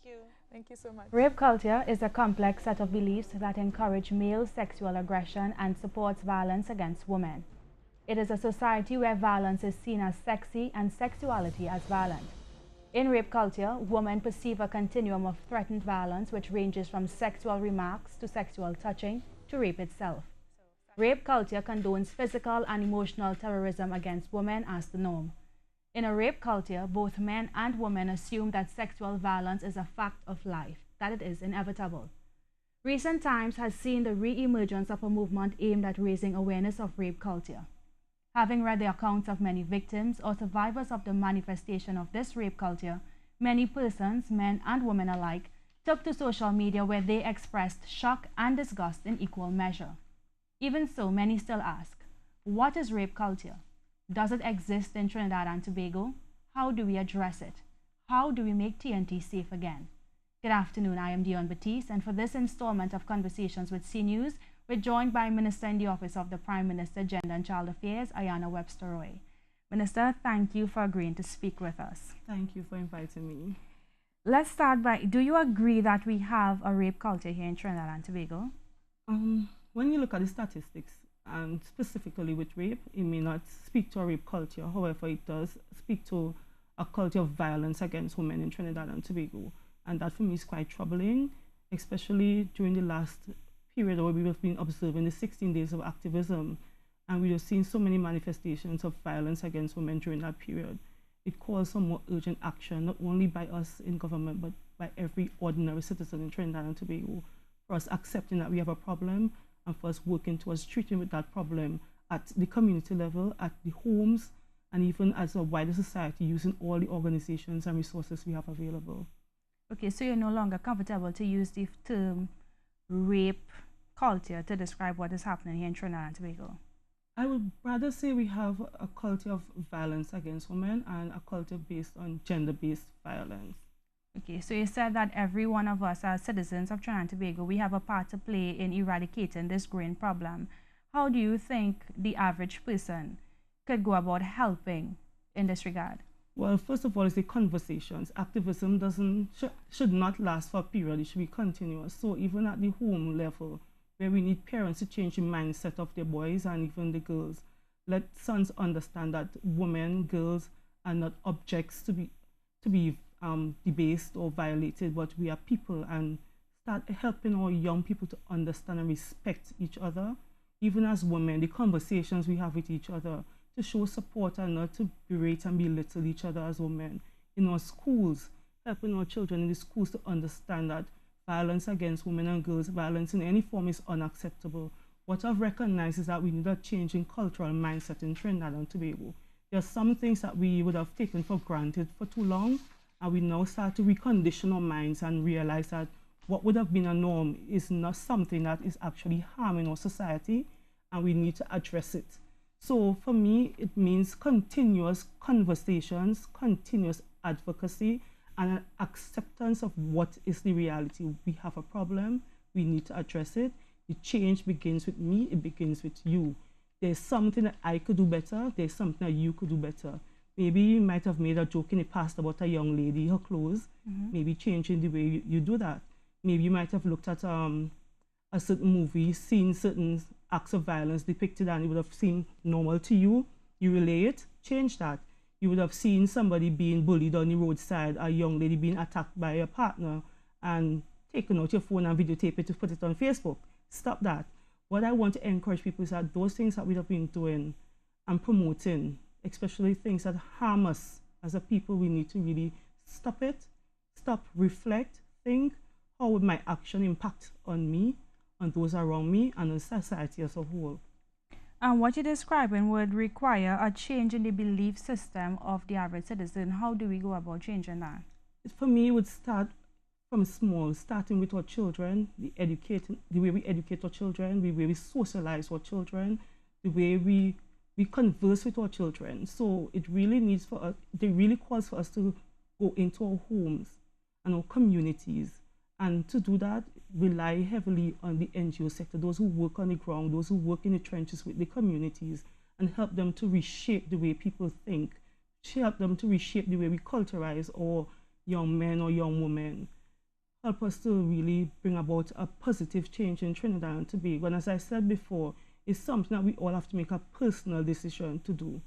you. Thank you so much. Rape culture is a complex set of beliefs that encourage male sexual aggression and supports violence against women. It is a society where violence is seen as sexy and sexuality as violent. In rape culture, women perceive a continuum of threatened violence which ranges from sexual remarks to sexual touching to rape itself. Rape culture condones physical and emotional terrorism against women as the norm. In a rape culture, both men and women assume that sexual violence is a fact of life, that it is inevitable. Recent times has seen the re-emergence of a movement aimed at raising awareness of rape culture. Having read the accounts of many victims or survivors of the manifestation of this rape culture, many persons, men and women alike, took to social media where they expressed shock and disgust in equal measure. Even so, many still ask, what is rape culture? Does it exist in Trinidad and Tobago? How do we address it? How do we make TNT safe again? Good afternoon, I am Dion Batiste, and for this installment of Conversations with CNews, we're joined by Minister in the Office of the Prime Minister, Gender and Child Affairs, Ayana Webster Roy. Minister, thank you for agreeing to speak with us. Thank you for inviting me. Let's start by, do you agree that we have a rape culture here in Trinidad and Tobago? When you look at the statistics, and specifically with rape, it may not speak to a rape culture. However, it does speak to a culture of violence against women in Trinidad and Tobago. And that for me is quite troubling, especially during the last period where we have been observing the 16 days of activism. And we have seen so many manifestations of violence against women during that period. It calls for more urgent action, not only by us in government, but by every ordinary citizen in Trinidad and Tobago, for us accepting that we have a problem and for us working towards treating with that problem at the community level, at the homes, and even as a wider society, using all the organizations and resources we have available. Okay, so you're no longer comfortable to use the term rape culture to describe what is happening here in Trinidad and Tobago? I would rather say we have a culture of violence against women and a culture based on gender-based violence. Okay, so you said that every one of us as citizens of Trinidad and Tobago, we have a part to play in eradicating this growing problem. How do you think the average person could go about helping in this regard? Well, first of all, it's the conversations. Activism should not last for a period, it should be continuous. So even at the home level, where we need parents to change the mindset of their boys and even the girls, let sons understand that women, girls are not objects to be debased or violated, but we are people, and start helping our young people to understand and respect each other. Even as women, the conversations we have with each other, to show support and not to berate and belittle each other as women. In our schools, helping our children in the schools to understand that violence against women and girls, violence in any form is unacceptable. What I've recognized is that we need a change in cultural mindset in Trinidad and Tobago. There are some things that we would have taken for granted for too long, and we now start to recondition our minds and realize that what would have been a norm is not something that is actually harming our society, and we need to address it. So for me, it means continuous conversations, continuous advocacy, and an acceptance of what is the reality. We have a problem, we need to address it. The change begins with me, it begins with you. There's something that I could do better, there's something that you could do better. Maybe you might have made a joke in the past about a young lady, her clothes, maybe changing the way you do that. Maybe you might have looked at a certain movie, seen certain acts of violence depicted, and it would have seemed normal to you. You relay it, change that. You would have seen somebody being bullied on the roadside, a young lady being attacked by a partner, and taken out your phone and videotape it to put it on Facebook. Stop that. What I want to encourage people is that those things that we have been doing and promoting, especially things that harm us as a people, we need to really stop it, stop, reflect, think, how would my action impact on me, on those around me, and on society as a whole. And what you're describing would require a change in the belief system of the average citizen. How do we go about changing that? For me, it would start from small, starting with our children, the way we educate our children, the way we socialize our children, the way we converse with our children. So it really needs for us, it really calls for us to go into our homes and our communities. And to do that, rely heavily on the NGO sector, those who work on the ground, those who work in the trenches with the communities, and help them to reshape the way people think, help them to reshape the way we culturize our young men or young women. help us to really bring about a positive change in Trinidad and Tobago. And as I said before, it's something that we all have to make a personal decision to do.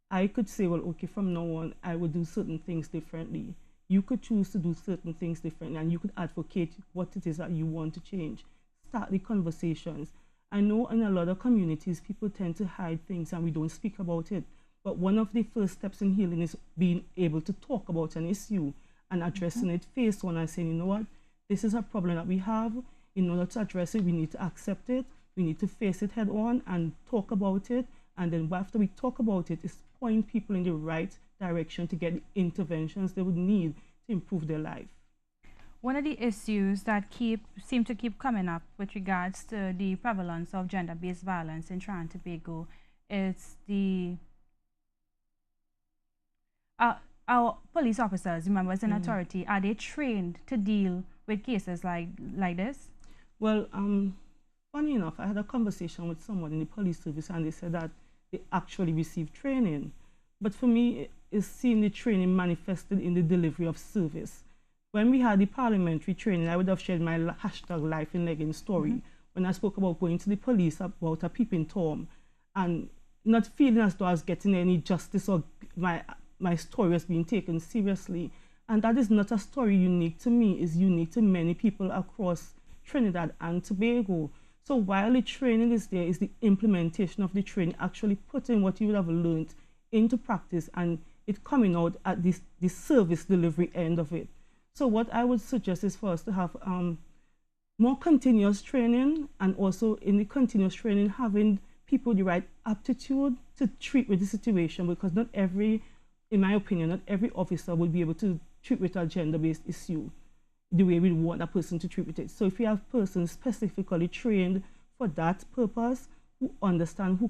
I could say, well, okay, from now on, I will do certain things differently. You could choose to do certain things differently, and you could advocate what it is that you want to change. Start the conversations. I know in a lot of communities, people tend to hide things and we don't speak about it. But one of the first steps in healing is being able to talk about an issue and addressing it face on and saying, you know what, this is a problem that we have. In order to address it, we need to accept it. We need to face it head on and talk about it. And then after we talk about it, it's point people in the right direction to get the interventions they would need to improve their life. One of the issues that seem to keep coming up with regards to the prevalence of gender-based violence in Trinidad and Tobago is the our police officers, members in authority, are they trained to deal with cases like this? Well, funny enough, I had a conversation with someone in the police service and they said that they actually received training. But for me, it's seeing the training manifested in the delivery of service. When we had the parliamentary training, I would have shared my hashtag life in leggings story when I spoke about going to the police about a peeping Tom and not feeling as though I was getting any justice or my story was being taken seriously. And that is not a story unique to me, it's unique to many people across Trinidad and Tobago. So while the training is there, is the implementation of the training, actually putting what you would have learned into practice and it coming out at the service delivery end of it. So what I would suggest is for us to have more continuous training, and also in the continuous training having people the right aptitude to treat with the situation, because not every, in my opinion, not every officer will be able to treat with a gender-based issue the way we want a person to treat with it. So if we have persons specifically trained for that purpose, who understand, who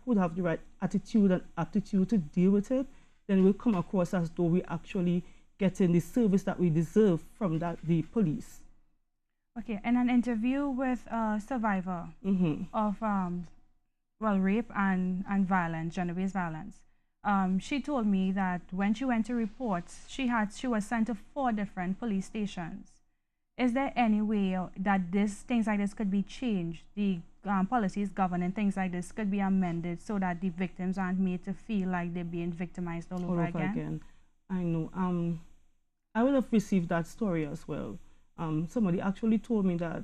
would have the right attitude and aptitude to deal with it, then we'll come across as though we actually getting the service that we deserve from the police. Okay, in an interview with a survivor of well, rape and violence, gender-based violence, she told me that when she went to report, she was sent to 4 different police stations. Is there any way that things like this could be changed? The policies governing things like this could be amended so that the victims aren't made to feel like they're being victimized all over again? I know. I would have received that story as well. Somebody actually told me that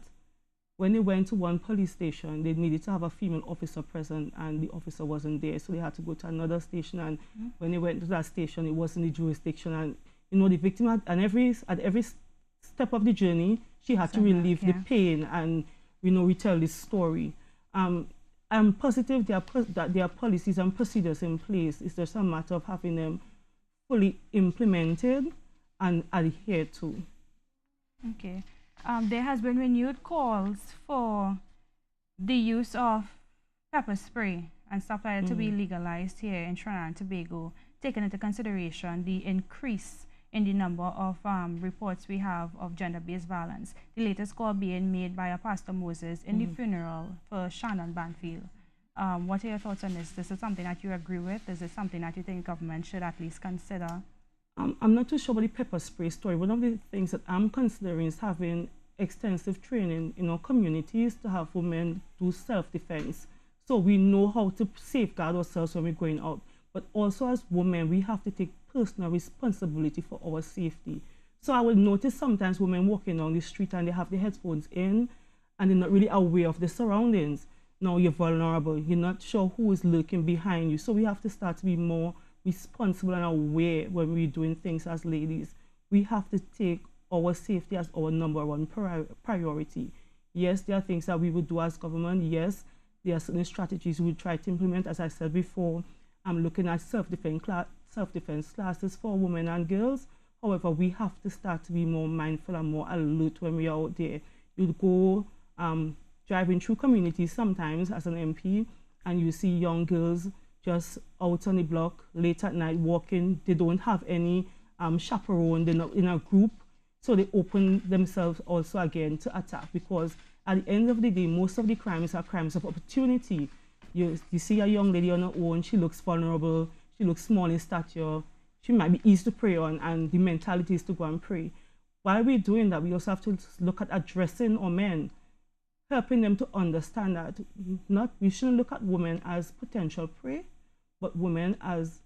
when they went to one police station, they needed to have a female officer present and the officer wasn't there. So they had to go to another station, and when they went to that station, it wasn't the jurisdiction. And you know, the victim at every step of the journey, she had to relieve the pain and, you know, retell this story. I'm positive that there are policies and procedures in place. It's just a matter of having them fully implemented and adhered to. Okay. There has been renewed calls for the use of pepper spray and stuff like that to be legalized here in Trinidad and Tobago, taking into consideration the increase in the number of reports we have of gender-based violence. The latest call being made by Pastor Moses in the funeral for Shannon Banfield. What are your thoughts on this? This is something that you agree with? Is this something that you think government should at least consider? I'm not too sure about the pepper spray story. One of the things that I'm considering is having extensive training in our communities to have women do self-defense, so we know how to safeguard ourselves when we're going out. But also as women, we have to take personal responsibility for our safety. So I will notice sometimes women walking down the street and they have their headphones in and they're not really aware of the surroundings. Now you're vulnerable, you're not sure who is lurking behind you. So we have to start to be more responsible and aware when we're doing things as ladies. We have to take our safety as our #1 priority. Yes, there are things that we would do as government. Yes, there are certain strategies we try to implement. As I said before, I'm looking at self-defense classes for women and girls. However, we have to start to be more mindful and more alert when we are out there. You'll go driving through communities sometimes as an MP, and you see young girls just out on the block late at night walking. They don't have any chaperone, they're not in a group. So they open themselves also again to attack, because at the end of the day, most of the crimes are crimes of opportunity. You see a young lady on her own, she looks vulnerable, she looks small in stature, she might be easy to prey on, and the mentality is to go and pray. while we're doing that, we also have to look at addressing our men, helping them to understand that we shouldn't look at women as potential prey, but women as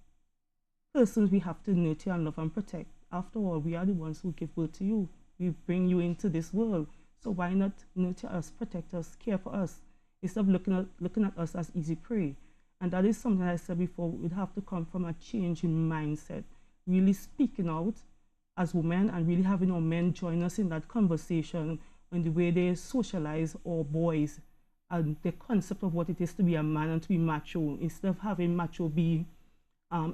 persons we have to nurture and love and protect. After all, we are the ones who give birth to you. We bring you into this world. So why not nurture us, protect us, care for us, instead of looking at us as easy prey? And that is something I said before, we'd have to come from a change in mindset, really speaking out as women and really having our men join us in that conversation on the way they socialize our boys and the concept of what it is to be a man and to be macho, instead of having macho be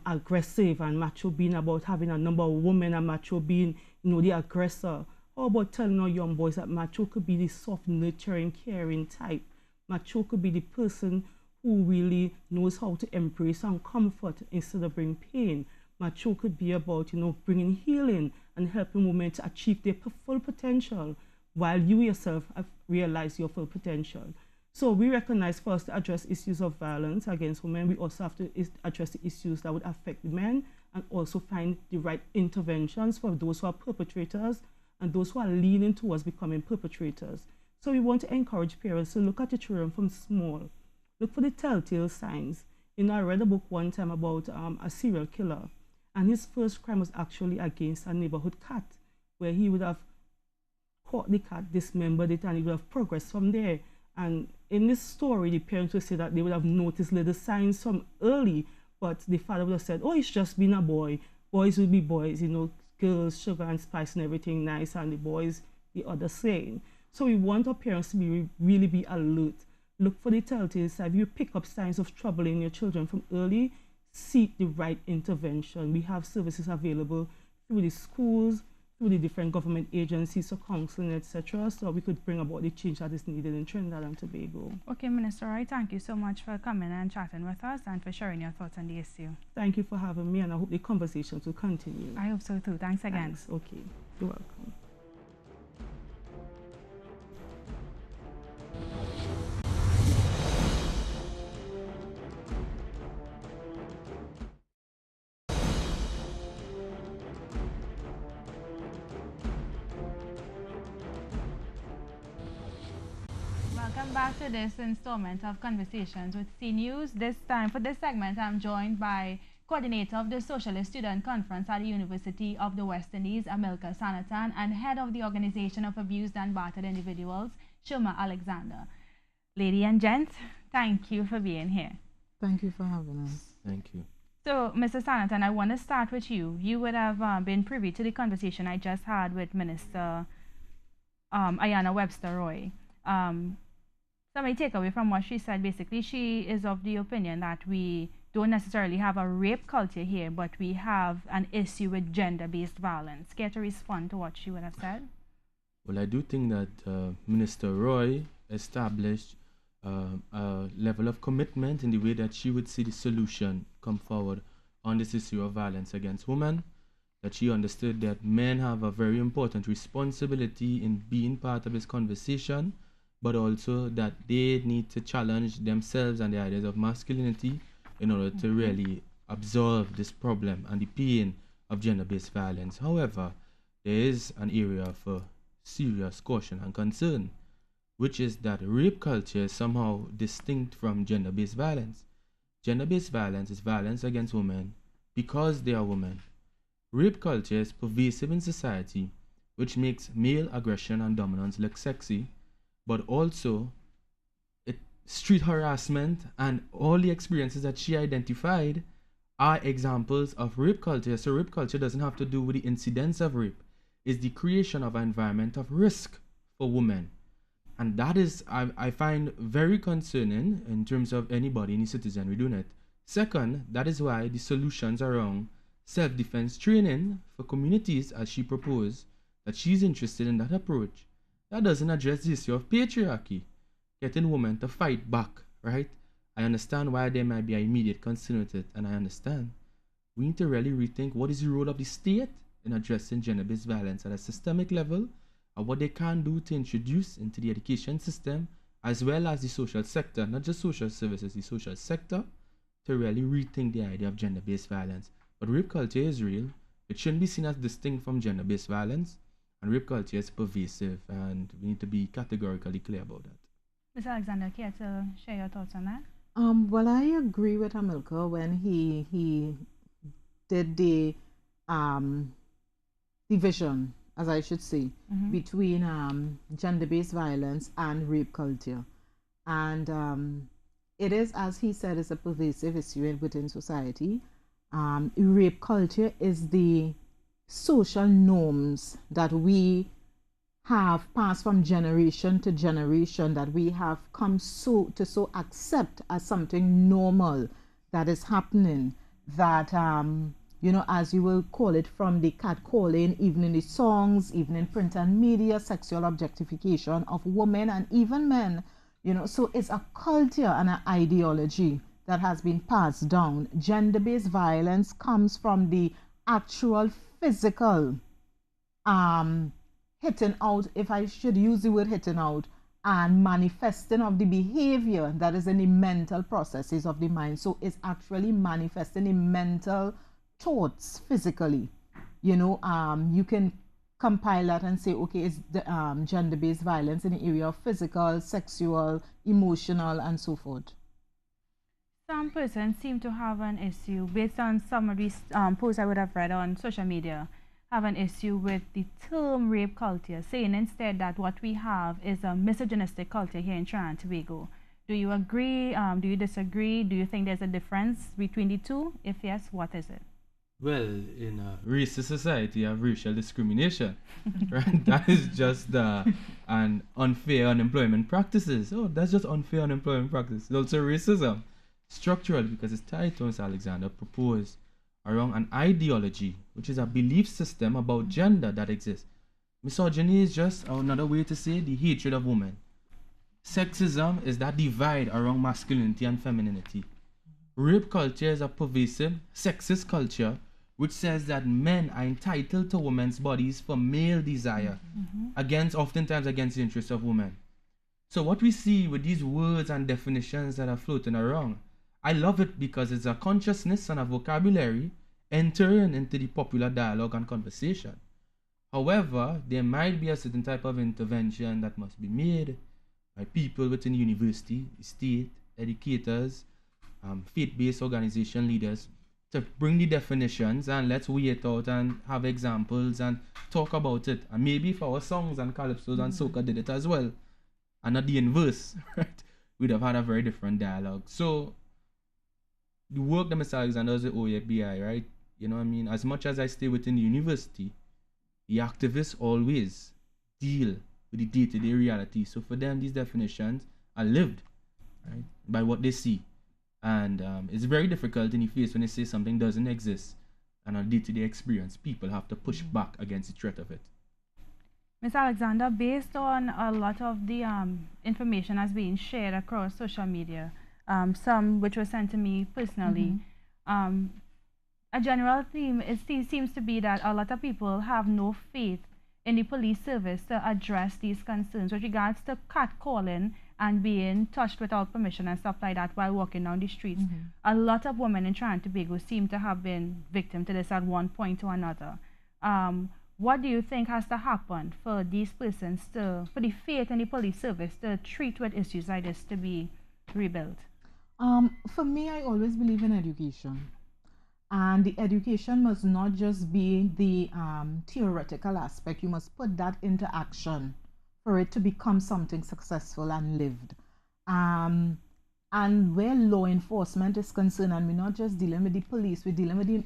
aggressive and macho being about having a number of women and macho being, the aggressor. How about telling our young boys that macho could be the soft, nurturing, caring type? Macho could be the person who really knows how to embrace and comfort instead of bring pain. Macho could be about, bringing healing and helping women to achieve their full potential, while you yourself have realized your full potential. So we recognize, for us to address issues of violence against women, we also have to address the issues that would affect the men, and also find the right interventions for those who are perpetrators and those who are leaning towards becoming perpetrators. So we want to encourage parents to look at your children from small. Look for the telltale signs. I read a book one time about a serial killer, and his first crime was actually against a neighborhood cat, where he would have caught the cat, dismembered it, and he would have progressed from there. And in this story, the parents would say that they would have noticed little signs from early, but the father would have said, oh, it's just been a boy. Boys will be boys, girls, sugar and spice and everything nice, and the boys, the other saying. So we want our parents to really be alert. Look for the telltale signs. If you pick up signs of trouble in your children from early, seek the right intervention. We have services available through the schools, through the different government agencies for counseling, etc., so we could bring about the change that is needed in Trinidad and Tobago. Okay, Minister Roy, thank you so much for coming and chatting with us and for sharing your thoughts on the issue. Thank you for having me, and I hope the conversations will continue. I hope so too. Thanks again. Thanks. Okay, you're welcome. Welcome back to this installment of Conversations with CNews. This time, for this segment, I'm joined by coordinator of the Socialist Student Conference at the University of the West Indies, Amilcar Sanatan, and head of the Organization of Abused and Battered Individuals, Shoma Alexander. Lady and gents, thank you for being here. Thank you for having us. Thank you. So, Mr. Sanatan, I want to start with you. You would have been privy to the conversation I just had with Minister Ayanna Webster Roy. So my takeaway from what she said, basically, she is of the opinion that we don't necessarily have a rape culture here, but we have an issue with gender-based violence. Care to respond to what she would have said? Well, I do think that Minister Roy established a level of commitment in the way that she would see the solution come forward on this issue of violence against women, that she understood that men have a very important responsibility in being part of this conversation, but also that they need to challenge themselves and the ideas of masculinity in order to really absolve this problem and the pain of gender-based violence. However, there is an area of serious caution and concern, which is that rape culture is somehow distinct from gender-based violence. Gender-based violence is violence against women because they are women. Rape culture is pervasive in society, which makes male aggression and dominance look sexy, but also street harassment and all the experiences that she identified are examples of rape culture. So rape culture doesn't have to do with the incidence of rape. It's the creation of an environment of risk for women. And that is, I find, very concerning in terms of anybody, any citizen doing it. Second, that is why the solutions around self-defense training for communities, as she proposed, that she's interested in that approach. That doesn't address the issue of patriarchy, getting women to fight back, right? I understand why there might be an immediate concern with it, and I understand. We need to really rethink what is the role of the state in addressing gender-based violence at a systemic level, and what they can do to introduce into the education system, as well as the social sector, not just social services, the social sector, to really rethink the idea of gender-based violence. But rape culture is real. It shouldn't be seen as distinct from gender-based violence. And rape culture is pervasive, and we need to be categorically clear about that. Ms. Alexander, care to share your thoughts on that? Well, I agree with Hamilcar when he did the division, as I should say, between gender-based violence and rape culture. And it is, as he said, is a pervasive issue within society. Rape culture is the social norms that we have passed from generation to generation, that we have come to accept as something normal that is happening, that you know, as you will call it, from the catcalling, even in the songs, even in print and media, sexual objectification of women and even men, you know. So it's a culture and an ideology that has been passed down. Gender-based violence comes from the actual physical hitting out, if I should use the word hitting out, and manifesting of the behavior that is in the mental processes of the mind. So it's actually manifesting the mental thoughts physically. You know, you can compile that and say, okay, it's the gender-based violence in the area of physical, sexual, emotional, and so forth. Some persons seem to have an issue, based on some of these posts I would have read on social media, have an issue with the term rape culture, saying instead that what we have is a misogynistic culture here in Trinidad and Tobago. Do you agree? Do you disagree? Do you think there's a difference between the two? If yes, what is it? Well, in a racist society, you have racial discrimination, right? That is just an unfair unemployment practices. Oh, that's just unfair unemployment practice. It's also racism, structural, because it's tied to, Mr. Alexander proposed, around an ideology, which is a belief system about gender that exists. Misogyny is just another way to say the hatred of women. Sexism is that divide around masculinity and femininity. Rape culture is a pervasive sexist culture which says that men are entitled to women's bodies for male desire, oftentimes against the interests of women. So what we see with these words and definitions that are floating around, I love it because it's a consciousness and a vocabulary entering into the popular dialogue and conversation. However, there might be a certain type of intervention that must be made by people within the university, the state, educators, faith-based organization leaders, to bring the definitions, and let's weigh it out and have examples and talk about it. And maybe if our songs and calypsos and soca did it as well, and not the inverse, right, we'd have had a very different dialogue. So the work that Mr. Alexander does at OABI, right? You know what I mean? As much as I stay within the university, the activists always deal with the day-to-day reality. So for them, these definitions are lived, right, by what they see. And it's very difficult in the face when they say something doesn't exist. And on day-to-day experience, people have to push back against the threat of it. Ms. Alexander, based on a lot of the information that's being shared across social media, some which was sent to me personally, a general theme seems to be that a lot of people have no faith in the police service to address these concerns with regards to catcalling and being touched without permission and stuff like that while walking down the streets. A lot of women in Trinidad and Tobago seem to have been victim to this at one point or another. What do you think has to happen for these persons for the faith in the police service to treat with issues like this to be rebuilt? For me, I always believe in education. And the education must not just be the theoretical aspect. You must put that into action for it to become something successful and lived. And where law enforcement is concerned, and we're not just dealing with the police, we're dealing with the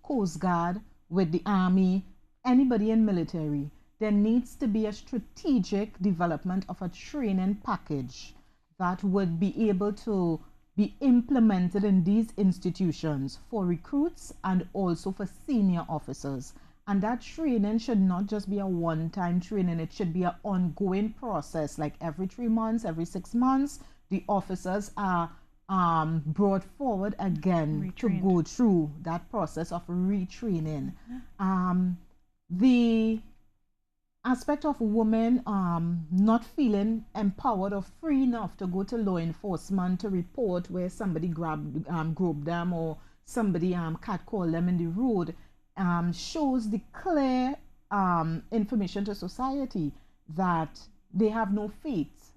Coast Guard, with the Army, anybody in military, there needs to be a strategic development of a training package that would be able to be implemented in these institutions for recruits and also for senior officers. And that training should not just be a one-time training, it should be an ongoing process, like every 3 months, every 6 months, the officers are brought forward again to go through that process of retraining. The aspect of women not feeling empowered or free enough to go to law enforcement to report where somebody groped them or somebody catcalled them in the road shows the clear information to society that they have no faith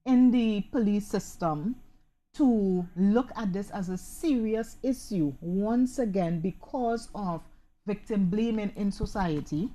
in the police system to look at this as a serious issue once again because of victim blaming in society,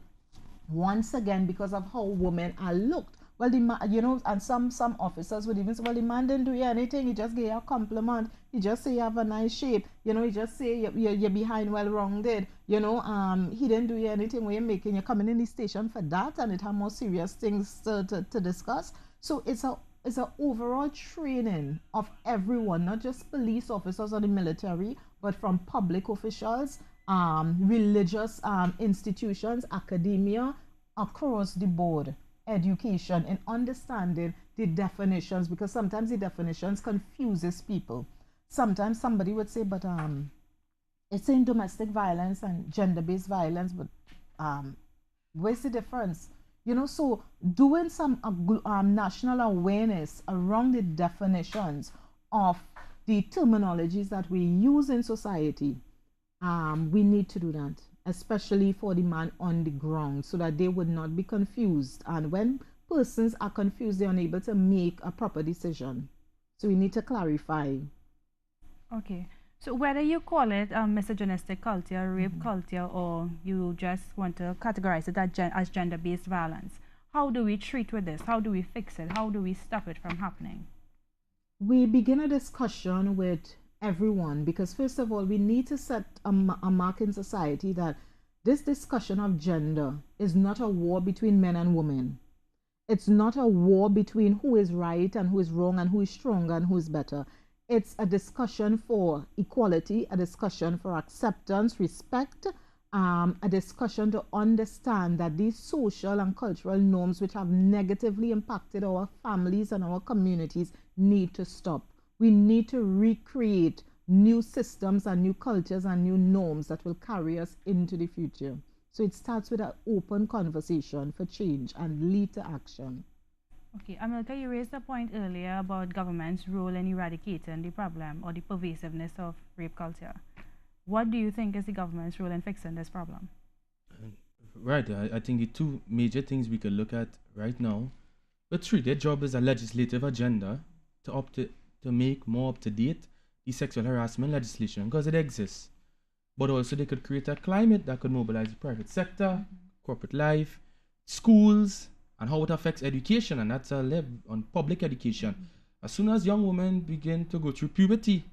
once again because of how women are looked. Well, and some officers would even say, well, the man didn't do you anything. He just gave you a compliment. He just say you have a nice shape. He just say you're behind well rounded. He didn't do you anything when you're coming in the station for that, and it have more serious things to discuss. So it's a overall training of everyone, not just police officers or the military, but from public officials, religious institutions, academia, across the board. Education and understanding the definitions, because sometimes the definitions confuses people. Sometimes somebody would say, but it's saying domestic violence and gender-based violence, but where's the difference? So doing some national awareness around the definitions of the terminologies that we use in society, we need to do that, especially for the man on the ground, so that they would not be confused. And when persons are confused, they're unable to make a proper decision. So we need to clarify. Okay. So whether you call it misogynistic culture, rape culture, or you just want to categorize it as gender-based violence, how do we treat with this? How do we fix it? How do we stop it from happening? We begin a discussion with everyone, because first of all, we need to set a mark in society that this discussion of gender is not a war between men and women. It's not a war between who is right and who is wrong and who is stronger and who is better. It's a discussion for equality, a discussion for acceptance, respect, a discussion to understand that these social and cultural norms which have negatively impacted our families and our communities need to stop. We need to recreate new systems and new cultures and new norms that will carry us into the future. So it starts with an open conversation for change and lead to action. Okay, Amilcar, you raised a point earlier about government's role in eradicating the problem or the pervasiveness of rape culture. What do you think is the government's role in fixing this problem? Right, I think the two major things we could look at right now, but three, their job is a legislative agenda to make more up-to-date the sexual harassment legislation, because it exists. But also they could create a climate that could mobilize the private sector, corporate life, schools, and how it affects education, and that's a live on public education. As soon as young women begin to go through puberty,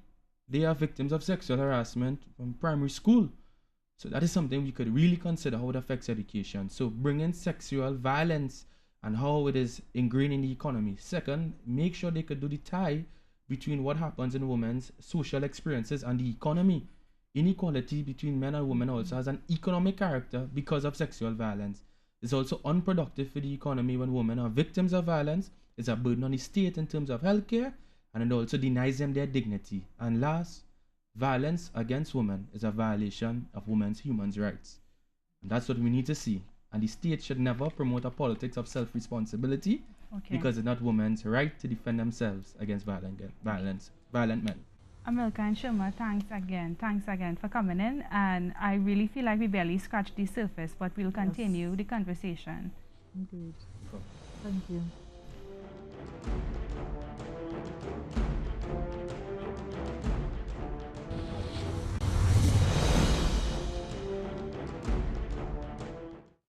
they are victims of sexual harassment from primary school. So that is something we could really consider, how it affects education. So bringing sexual violence and how it is ingrained in the economy. Second, make sure they could do the tie between what happens in women's social experiences and the economy. Inequality between men and women also has an economic character because of sexual violence. It's also unproductive for the economy when women are victims of violence. It's a burden on the state in terms of healthcare, and it also denies them their dignity. And last, violence against women is a violation of women's human rights. And that's what we need to see. And the state should never promote a politics of self-responsibility, because it's not women's right to defend themselves against violent men. Amilcar and Sherma, thanks again for coming in, and I really feel like we barely scratched the surface, but we'll continue the conversation. Good. Thank you.